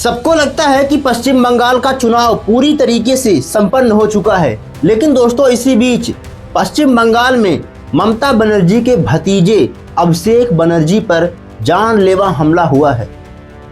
सबको लगता है कि पश्चिम बंगाल का चुनाव पूरी तरीके से संपन्न हो चुका है, लेकिन दोस्तों इसी बीच पश्चिम बंगाल में ममता बनर्जी के भतीजे अभिषेक बनर्जी पर जानलेवा हमला हुआ है।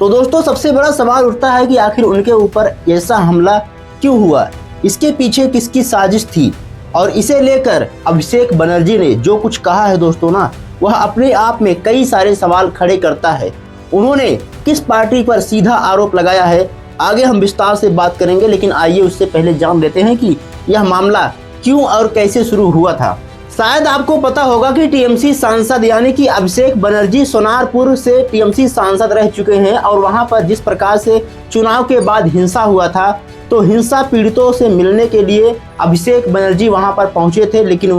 तो दोस्तों सबसे बड़ा सवाल उठता है कि आखिर उनके ऊपर ऐसा हमला क्यों हुआ, इसके पीछे किसकी साजिश थी। और इसे लेकर अभिषेक बनर्जी ने जो कुछ कहा है दोस्तों ना, वह अपने आप में कई सारे सवाल खड़े करता है। उन्होंने किस पार्टी पर सीधा आरोप लगाया है, आगे हम विस्तार से बात करेंगे, लेकिन आइए उससे पहले जान लेते हैं कि यह मामला क्यों और कैसे शुरू हुआ था। शायद आपको पता होगा कि टीएमसी सांसद यानी कि अभिषेक बनर्जी सोनारपुर से टीएमसी सांसद रह चुके हैं और वहां पर जिस प्रकार से चुनाव के बाद हिंसा हुआ था, तो हिंसा पीड़ितों से मिलने के लिए अभिषेक बनर्जी वहां पर पहुंचे थे, लेकिन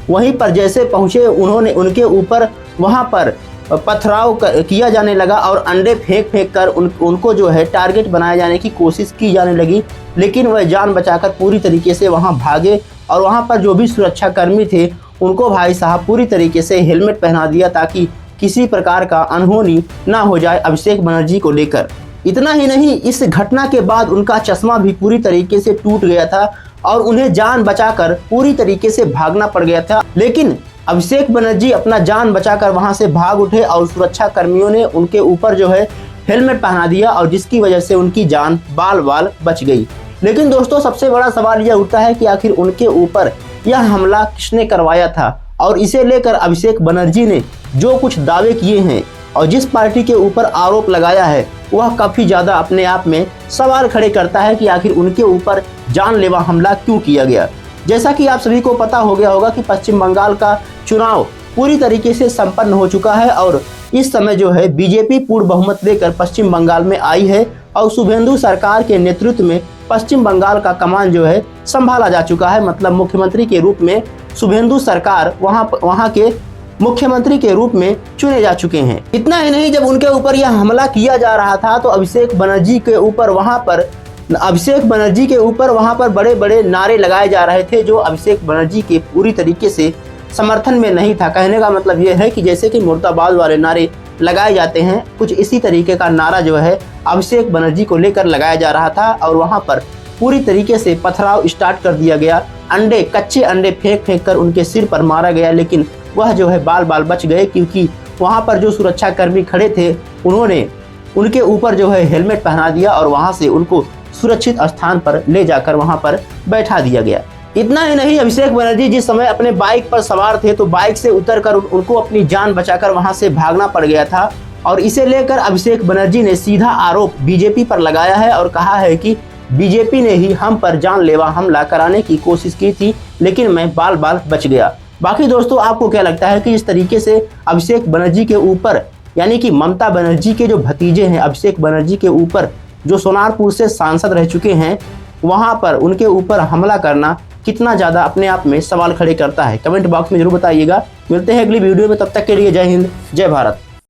वहीं पर जैसे पहुंचे उनके ऊपर वहां पर पथराव किया जाने लगा और अंडे फेंक कर उनको जो है टारगेट बनाए जाने की कोशिश की जाने लगी। लेकिन वह जान बचाकर पूरी तरीके से वहां भागे और वहां पर जो भी सुरक्षा कर्मी थे उनको भाई साहब पूरी तरीके से हेलमेट पहना दिया ताकि किसी प्रकार का अनहोनी ना हो जाए अभिषेक बनर्जी को लेकर। इतना ही नहीं, इस घटना के बाद उनका चश्मा भी पूरी तरीके से टूट गया था और उन्हें जान बचाकर पूरी तरीके से भागना पड़ गया था। लेकिन अभिषेक बनर्जी अपना जान बचाकर वहां से भाग उठे और सुरक्षा कर्मियों ने उनके ऊपर जो है हेलमेट पहना दिया और जिसकी वजह से उनकी जान बाल बाल बच गई। लेकिन दोस्तों सबसे बड़ा सवाल यह उठता है कि आखिर उनके ऊपर यह हमला किसने करवाया था, और इसे लेकर अभिषेक बनर्जी ने जो कुछ दावे किए हैं और जिस पार्टी के ऊपर आरोप लगाया है वह काफी ज्यादा अपने आप में सवाल खड़े करता है कि आखिर उनके ऊपर जानलेवा हमला क्यों किया गया। जैसा कि आप सभी को पता हो गया होगा कि पश्चिम बंगाल का चुनाव पूरी तरीके से संपन्न हो चुका है और इस समय जो है बीजेपी पूर्ण बहुमत लेकर पश्चिम बंगाल में आई है और शुभेंदु सरकार के नेतृत्व में पश्चिम बंगाल का कमान जो है संभाला जा चुका है। मतलब मुख्यमंत्री के रूप में शुभेंदु सरकार वहां के मुख्यमंत्री के रूप में चुने जा चुके हैं। इतना ही नहीं, जब उनके ऊपर यह हमला किया जा रहा था तो अभिषेक बनर्जी के ऊपर वहां पर बड़े बड़े नारे लगाए जा रहे थे जो अभिषेक बनर्जी के पूरी तरीके से समर्थन में नहीं था। कहने का मतलब यह है कि जैसे कि मुर्दाबाद वाले नारे लगाए जाते हैं, कुछ इसी तरीके का नारा जो है अभिषेक बनर्जी को लेकर लगाया जा रहा था और वहां पर पूरी तरीके से पथराव स्टार्ट कर दिया गया। कच्चे अंडे फेंक कर उनके सिर पर मारा गया, लेकिन वह जो है बाल बाल बच गए क्योंकि वहां पर जो सुरक्षा कर्मी खड़े थे उन्होंने उनके ऊपर जो है हेलमेट पहना दिया और वहां से उनको सुरक्षित स्थान पर ले जाकर वहां पर बैठा दिया गया। इतना ही नहीं, अभिषेक बनर्जी जिस समय अपने बाइक पर सवार थे तो बाइक से उतरकर उनको अपनी जान बचाकर वहां से भागना पड़ गया था और इसे लेकर अभिषेक बनर्जी ने सीधा आरोप बीजेपी पर लगाया है और कहा है कि बीजेपी ने ही हम पर जानलेवा हमला कराने की कोशिश की थी, लेकिन मैं बाल बाल बच गया। बाकी दोस्तों आपको क्या लगता है कि इस तरीके से अभिषेक बनर्जी के ऊपर यानी कि ममता बनर्जी के जो भतीजे हैं अभिषेक बनर्जी के ऊपर जो सोनारपुर से सांसद रह चुके हैं, वहां पर उनके ऊपर हमला करना कितना ज़्यादा अपने आप में सवाल खड़े करता है, कमेंट बॉक्स में जरूर बताइएगा। मिलते हैं अगली वीडियो में, तब तक के लिए जय हिंद जय भारत।